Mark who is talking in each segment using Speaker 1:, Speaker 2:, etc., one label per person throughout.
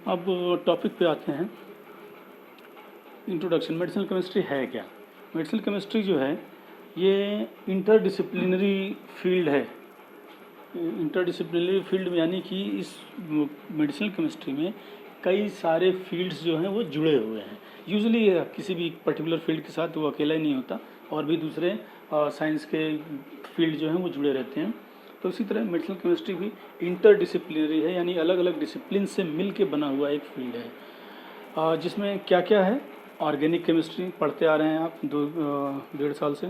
Speaker 1: अब टॉपिक पे आते हैं। इंट्रोडक्शन। मेडिसिनल केमिस्ट्री है क्या? मेडिसिनल केमिस्ट्री जो है ये इंटरडिसिप्लिनरी फील्ड है। इंटरडिसिप्लिनरी फील्ड यानी कि इस मेडिसिनल केमिस्ट्री में कई सारे फील्ड्स जो हैं वो जुड़े हुए हैं। यूजुअली किसी भी पर्टिकुलर फील्ड के साथ वो अकेला ही नहीं होता, और भी दूसरे साइंस के फील्ड जो हैं वो जुड़े रहते हैं। तो इसी तरह मेडिसिनल केमिस्ट्री भी इंटरडिसिप्लिनरी है, यानी अलग अलग डिसिप्लिन से मिल के बना हुआ एक फील्ड है, जिसमें क्या क्या है। ऑर्गेनिक केमिस्ट्री पढ़ते आ रहे हैं आप 2-1.5 साल से।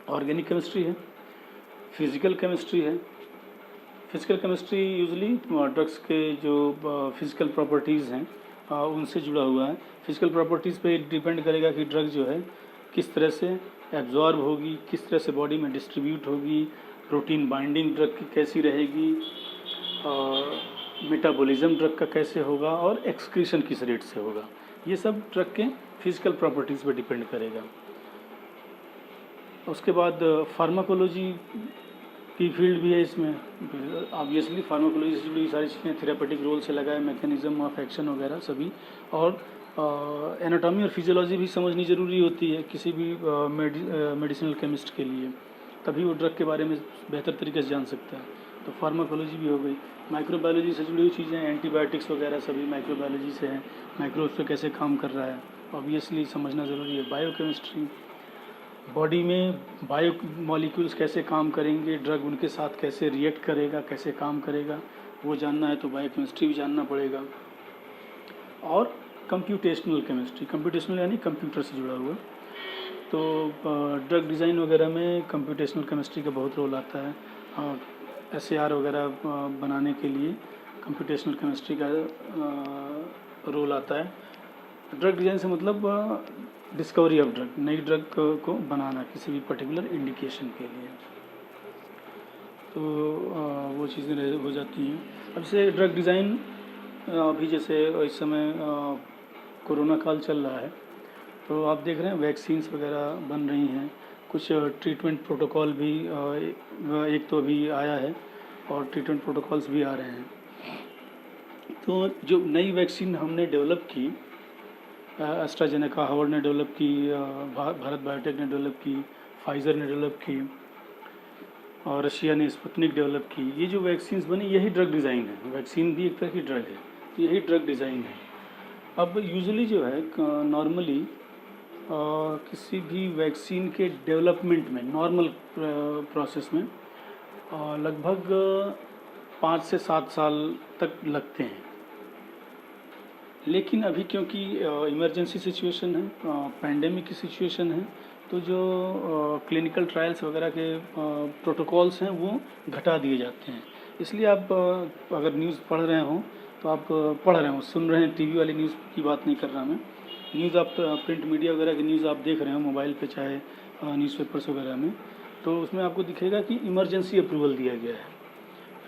Speaker 1: ऑर्गेनिक केमिस्ट्री है, फिज़िकल केमिस्ट्री है। फिज़िकल केमिस्ट्री यूजुअली ड्रग्स के जो फिज़िकल प्रॉपर्टीज़ हैं उनसे जुड़ा हुआ है। फिज़िकल प्रॉपर्टीज़ पे डिपेंड करेगा कि ड्रग जो है किस तरह से एब्जॉर्ब होगी, किस तरह से बॉडी में डिस्ट्रीब्यूट होगी, प्रोटीन बाइंडिंग ड्रग की कैसी रहेगी, मेटाबॉलिज्म ड्रग का कैसे होगा, और एक्सक्रीशन किस रेट से होगा। ये सब ड्रग के फिज़िकल प्रॉपर्टीज़ पे डिपेंड करेगा। उसके बाद फार्माकोलॉजी की फील्ड भी है इसमें। ऑब्वियसली फार्माकोलॉजी से जुड़ी सारी चीज़ें, थेरापेटिक रोल से लगाए मैकेनिज्म ऑफ एक्शन वगैरह सभी, और एनाटॉमी और फिजियोलॉजी भी समझनी ज़रूरी होती है किसी भी मेडिसिनल केमिस्ट के लिए, तभी वो ड्रग के बारे में बेहतर तरीके से जान सकता है। तो फार्माकोलॉजी भी हो गई। माइक्रोबायोलॉजी से जुड़ी हुई चीज़ें, एंटीबायोटिक्स वगैरह सभी माइक्रोबायोलॉजी से हैं। माइक्रोब्स पे कैसे काम कर रहा है ऑब्वियसली समझना ज़रूरी है। बायोकेमिस्ट्री, बॉडी में बायो मॉलिक्यूल्स कैसे काम करेंगे, ड्रग उनके साथ कैसे रिएक्ट करेगा, कैसे काम करेगा, वो जानना है तो बायोकेमिस्ट्री भी जानना पड़ेगा। और कंप्यूटेशनल केमिस्ट्री, कंप्यूटेशनल यानी कंप्यूटर से जुड़ा हुआ। तो ड्रग डिज़ाइन वगैरह में कंप्यूटेशनल केमिस्ट्री का बहुत रोल आता है। SAR वगैरह बनाने के लिए कंप्यूटेशनल केमिस्ट्री का रोल आता है। ड्रग डिज़ाइन से मतलब डिस्कवरी ऑफ ड्रग, नई ड्रग को बनाना किसी भी पर्टिकुलर इंडिकेशन के लिए, तो वो चीज़ें हो जाती हैं। अब से ड्रग डिज़ाइन अभी जैसे इस समय कोरोना काल चल रहा है, तो आप देख रहे हैं वैक्सीन्स वगैरह बन रही हैं, कुछ ट्रीटमेंट प्रोटोकॉल भी एक तो अभी आया है, और ट्रीटमेंट प्रोटोकॉल्स भी आ रहे हैं। तो जो नई वैक्सीन हमने डेवलप की, एस्ट्राजेनेका हार्वर्ड ने डेवलप की, भारत बायोटेक ने डेवलप की, फाइज़र ने डेवलप की, और रशिया ने स्पुतनिक डेवलप की। ये जो वैक्सीन्स बनी यही ड्रग डिज़ाइन है। वैक्सीन भी एक तरह की ड्रग है, तो यही ड्रग डिज़ाइन है। अब यूजुअली जो है नॉर्मली किसी भी वैक्सीन के डेवलपमेंट में, नॉर्मल प्रोसेस में लगभग 5 से 7 साल तक लगते हैं। लेकिन अभी क्योंकि इमरजेंसी सिचुएशन है, पैंडेमिक की सिचुएशन है, तो जो क्लिनिकल ट्रायल्स वगैरह के प्रोटोकॉल्स हैं वो घटा दिए जाते हैं। इसलिए आप अगर न्यूज़ पढ़ रहे हो तो आप पढ़ रहे हो, सुन रहे हैं, टीवी वाली न्यूज़ की बात नहीं कर रहा मैं। न्यूज़ आप प्रिंट मीडिया वगैरह की न्यूज़ आप देख रहे हो मोबाइल पे, चाहे न्यूज़पेपर्स वगैरह में, तो उसमें आपको दिखेगा कि इमरजेंसी अप्रूवल दिया गया है।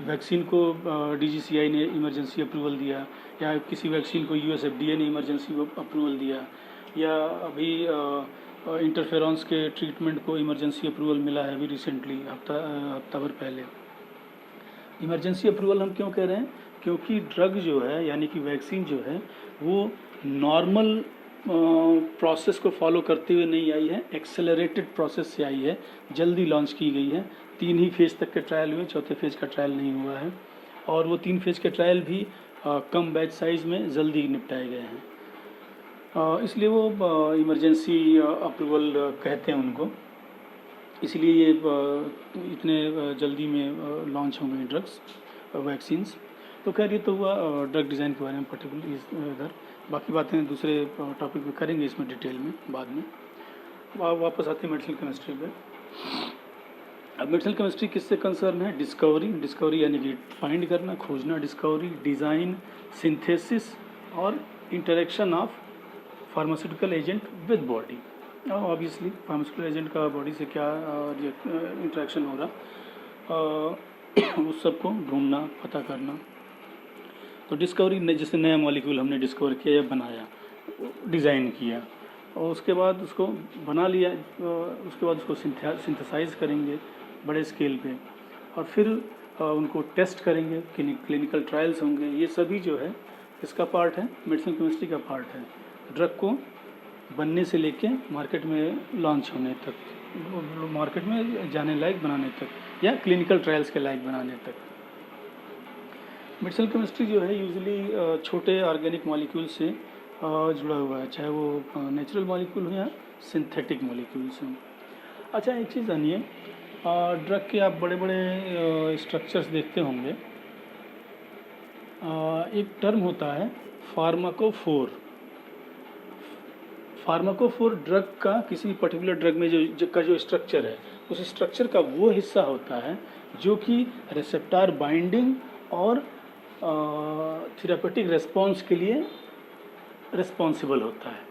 Speaker 1: वैक्सीन को DGCI ने इमरजेंसी अप्रूवल दिया, या किसी वैक्सीन को US FDA ने इमरजेंसी अप्रूवल दिया, या अभी इंटरफेरॉन्स के ट्रीटमेंट को इमरजेंसी अप्रूवल मिला है अभी रिसेंटली, हफ्ता भर पहले। इमरजेंसी अप्रूवल हम क्यों कह रहे हैं? क्योंकि ड्रग जो है, यानी कि वैक्सीन जो है, वो नॉर्मल प्रोसेस को फॉलो करते हुए नहीं आई है, एक्सेलरेटेड प्रोसेस से आई है, जल्दी लॉन्च की गई है। 3 ही फेज़ तक के ट्रायल हुए, चौथे फेज़ का ट्रायल नहीं हुआ है, और वो 3 फेज़ के ट्रायल भी कम बैच साइज़ में जल्दी निपटाए गए हैं। इसलिए वो इमरजेंसी अप्रूवल कहते हैं उनको, इसलिए ये इतने जल्दी में लॉन्च हो गई ड्रग्स, वैक्सीन्स। तो खैर ये तो हुआ ड्रग डिज़ाइन के बारे में पर्टिकुलर इधर। बाकी बातें दूसरे टॉपिक पे करेंगे इसमें डिटेल में बाद में। वापस आते हैं मेडिसिनल केमिस्ट्री पे। अब मेडिसिनल केमिस्ट्री किससे कंसर्न है? डिस्कवरी यानी कि फाइंड करना, खोजना, डिस्कवरी, डिज़ाइन, सिंथेसिस, और interaction of pharmaceutical agent with body. Obviously pharmaceutical agent का बॉडी से क्या इंटरेक्शन हो रहा, उस सब को ढूंढना, पता करना। तो डिस्कवरी, जैसे नया मॉलिक्यूल हमने डिस्कवर किया या बनाया, डिज़ाइन किया, और उसके बाद उसको बना लिया, उसके बाद उसको सिंथेसाइज करेंगे बड़े स्केल पे, और फिर उनको टेस्ट करेंगे, क्लिनिकल ट्रायल्स होंगे, ये सभी जो है इसका पार्ट है, मेडिसिनल केमिस्ट्री का पार्ट है। ड्रग को बनने से लेके मार्केट में लॉन्च होने तक, मार्केट में जाने लायक बनाने तक या क्लिनिकल ट्रायल्स के लायक बनाने तक। मेडिसिनल केमिस्ट्री जो है यूजुअली छोटे ऑर्गेनिक मॉलिक्यूल से जुड़ा हुआ है, चाहे वो नेचुरल मॉलिक्यूल हो या सिंथेटिक मॉलिक्यूल्स हों। अच्छा, एक चीज़ जानिए, ड्रग के आप बड़े बड़े स्ट्रक्चर्स देखते होंगे, एक टर्म होता है फार्माकोफोर। फार्माकोफोर ड्रग का किसी पर्टिकुलर ड्रग में जो स्ट्रक्चर है, उस स्ट्रक्चर का वो हिस्सा होता है जो कि रिसेप्टर बाइंडिंग और थेरापेटिक रेस्पॉन्स के लिए रिस्पॉन्सिबल होता है।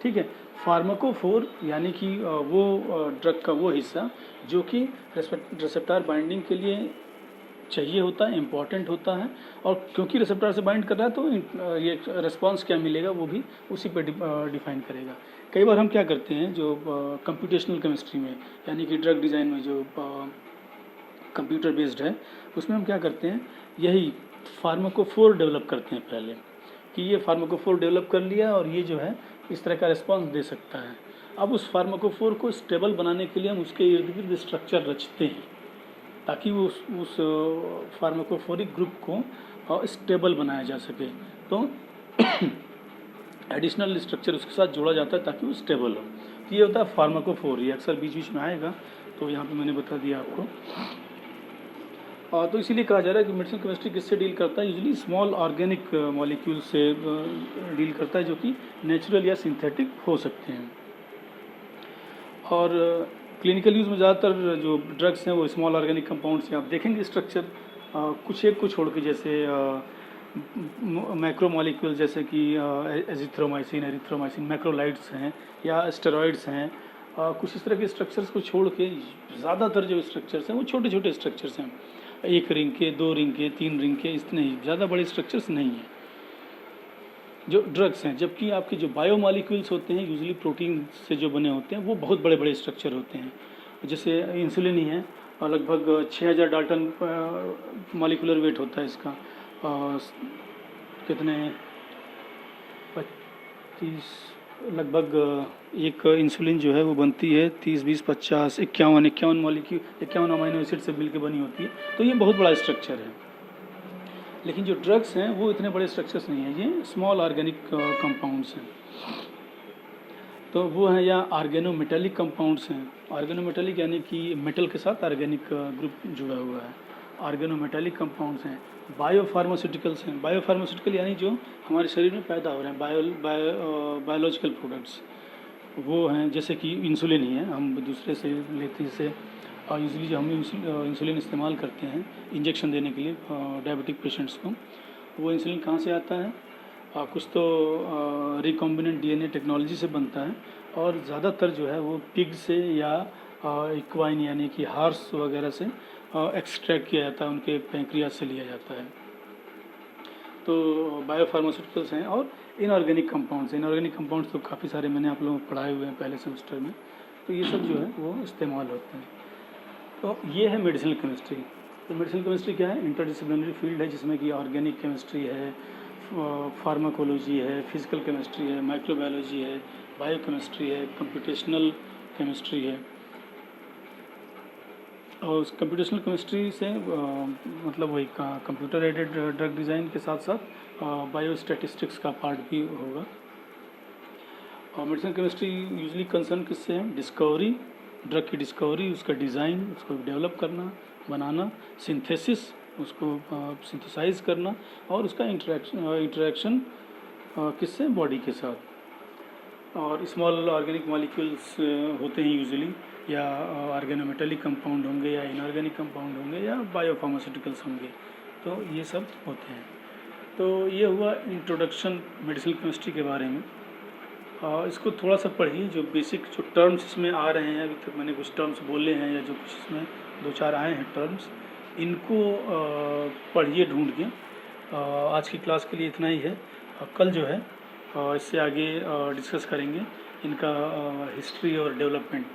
Speaker 1: ठीक है, फार्माकोफोर यानी कि वो ड्रग का वो हिस्सा जो कि रिसेप्टर बाइंडिंग के लिए चाहिए होता है, इम्पॉर्टेंट होता है, और क्योंकि रिसेप्टर से बाइंड कर रहा है तो ये रिस्पॉन्स क्या मिलेगा वो भी उसी पे डिफाइन करेगा। कई बार हम क्या करते हैं, जो कंप्यूटेशनल केमिस्ट्री में यानी कि ड्रग डिज़ाइन में जो कंप्यूटर बेस्ड है, उसमें हम क्या करते हैं, यही फार्माकोफोर डेवलप करते हैं पहले, कि ये फार्माकोफोर डेवलप कर लिया और ये जो है इस तरह का रिस्पॉन्स दे सकता है। अब उस फार्माकोफोर को स्टेबल बनाने के लिए हम उसके इर्द गिर्द स्ट्रक्चर रचते हैं ताकि वो उस फार्माकोफोरिक ग्रुप को स्टेबल बनाया जा सके। तो एडिशनल स्ट्रक्चर उसके साथ जोड़ा जाता है ताकि वो स्टेबल हो। तो ये होता है फार्माकोफोर। ये अक्सर बीच बीच में आएगा, तो यहाँ पे मैंने बता दिया आपको। तो इसीलिए कहा जा रहा है कि मेडिसिनल केमिस्ट्री किससे डील करता है, यूजुअली स्मॉल ऑर्गेनिक मॉलिक्यूल से डील करता है जो कि नेचुरल या सिंथेटिक हो सकते हैं। और क्लिनिकल यूज़ में ज़्यादातर जो ड्रग्स हैं वो स्मॉल ऑर्गेनिक कंपाउंड्स हैं। आप देखेंगे स्ट्रक्चर कुछ एक को छोड़ के, जैसे मैक्रो मॉलिक्यूल जैसे कि एजिथ्रोमाइसिन, एरिथ्रोमाइसिन, मैक्रोलाइड्स हैं या स्टेरॉइड्स हैं, कुछ इस तरह के स्ट्रक्चर्स को छोड़ के ज़्यादातर जो स्ट्रक्चर्स हैं वो छोटे छोटे स्ट्रक्चर्स हैं, 1 रिंग के, 2 रिंग के, 3 रिंग के, इतने ही, ज़्यादा बड़े स्ट्रक्चर्स नहीं हैं जो ड्रग्स हैं। जबकि आपके जो बायो मॉलिक्यूल्स होते हैं यूजुअली प्रोटीन से जो बने होते हैं वो बहुत बड़े बड़े स्ट्रक्चर होते हैं। जैसे इंसुलिन ही है, लगभग 6000 डाल्टन मॉलिकुलर वेट होता है इसका, कितने 25, लगभग एक इंसुलिन जो है वो बनती है 30, 20, 50, 51 मॉलिक्यूल, 51 अमीनो एसिड से मिलकर बनी होती है। तो ये बहुत बड़ा स्ट्रक्चर है। लेकिन जो ड्रग्स हैं वो इतने बड़े स्ट्रक्चर्स नहीं हैं, ये स्मॉल ऑर्गेनिक कंपाउंड्स हैं। तो वो हैं, या ऑर्गेनोमेटेलिक कंपाउंड्स हैं। ऑर्गेनोमेटेलिक यानी कि मेटल के साथ ऑर्गेनिक ग्रुप जुड़ा हुआ है, ऑर्गेनोमेटेलिक कंपाउंड्स हैं। बायोफार्मास्यूटिकल्स हैं, बायोफार्मास्यूटिकल यानी जो हमारे शरीर में पैदा हो रहे हैं, बायोलॉजिकल प्रोडक्ट्स वो हैं, जैसे कि इंसुलिन ही है, हम दूसरे से लेते हैं। और यूजुअली जो हम इंसुलिन इस्तेमाल करते हैं इंजेक्शन देने के लिए डायबिटिक पेशेंट्स को, वो इंसुलिन कहाँ से आता है, कुछ तो रिकॉम्बिनेंट डीएनए टेक्नोलॉजी से बनता है, और ज़्यादातर जो है वो पिग से या इक्वाइन यानी कि हार्स वगैरह से एक्सट्रैक्ट किया जाता है, उनके पैंक्रियाज से लिया जाता है। तो बायोफार्मास्यूटिकल्स हैं। और इनऑर्गेनिक कंपाउंड्स तो काफ़ी सारे मैंने आप लोगों को पढ़ाए हुए हैं पहले सेमेस्टर में, तो ये सब जो है वो इस्तेमाल होते हैं। तो ये है मेडिसिनल केमिस्ट्री। तो मेडिसिनल केमिस्ट्री क्या है, इंटरडिसिप्लिनरी फील्ड है जिसमें कि ऑर्गेनिक केमिस्ट्री है, फार्माकोलॉजी है, फिजिकल केमिस्ट्री है, माइक्रोबायोलॉजी है, बायोकेमिस्ट्री है, कंप्यूटेशनल केमिस्ट्री है। और उस कंप्यूटेशनल केमिस्ट्री से मतलब वही कंप्यूटर एडेड ड्रग डिज़ाइन के साथ साथ बायोस्टैटिस्टिक्स का पार्ट भी होगा। और मेडिसिनल केमिस्ट्री यूजुअली कंसर्न किससे है, डिस्कवरी, ड्रग की डिस्कवरी, उसका डिज़ाइन, उसको डेवलप करना, बनाना, सिंथेसिस, उसको सिंथेसाइज करना, और उसका इंटरेक्शन किससे, बॉडी के साथ। और स्मॉल ऑर्गेनिक मॉलिक्यूल्स होते हैं यूजुअली, या ऑर्गेनोमेटेलिक कंपाउंड होंगे, या इनऑर्गेनिक कंपाउंड होंगे, या बायोफार्मास्यूटिकल्स होंगे, तो ये सब होते हैं। तो ये हुआ इंट्रोडक्शन मेडिसिनल केमिस्ट्री के बारे में। इसको थोड़ा सा पढ़िए, जो बेसिक जो टर्म्स इसमें आ रहे हैं, अभी तक मैंने कुछ टर्म्स बोले हैं, या जो कुछ इसमें 2-4 आए हैं टर्म्स, इनको पढ़िए ढूंढ के। आज की क्लास के लिए इतना ही है। कल जो है इससे आगे डिस्कस करेंगे इनका हिस्ट्री और डेवलपमेंट।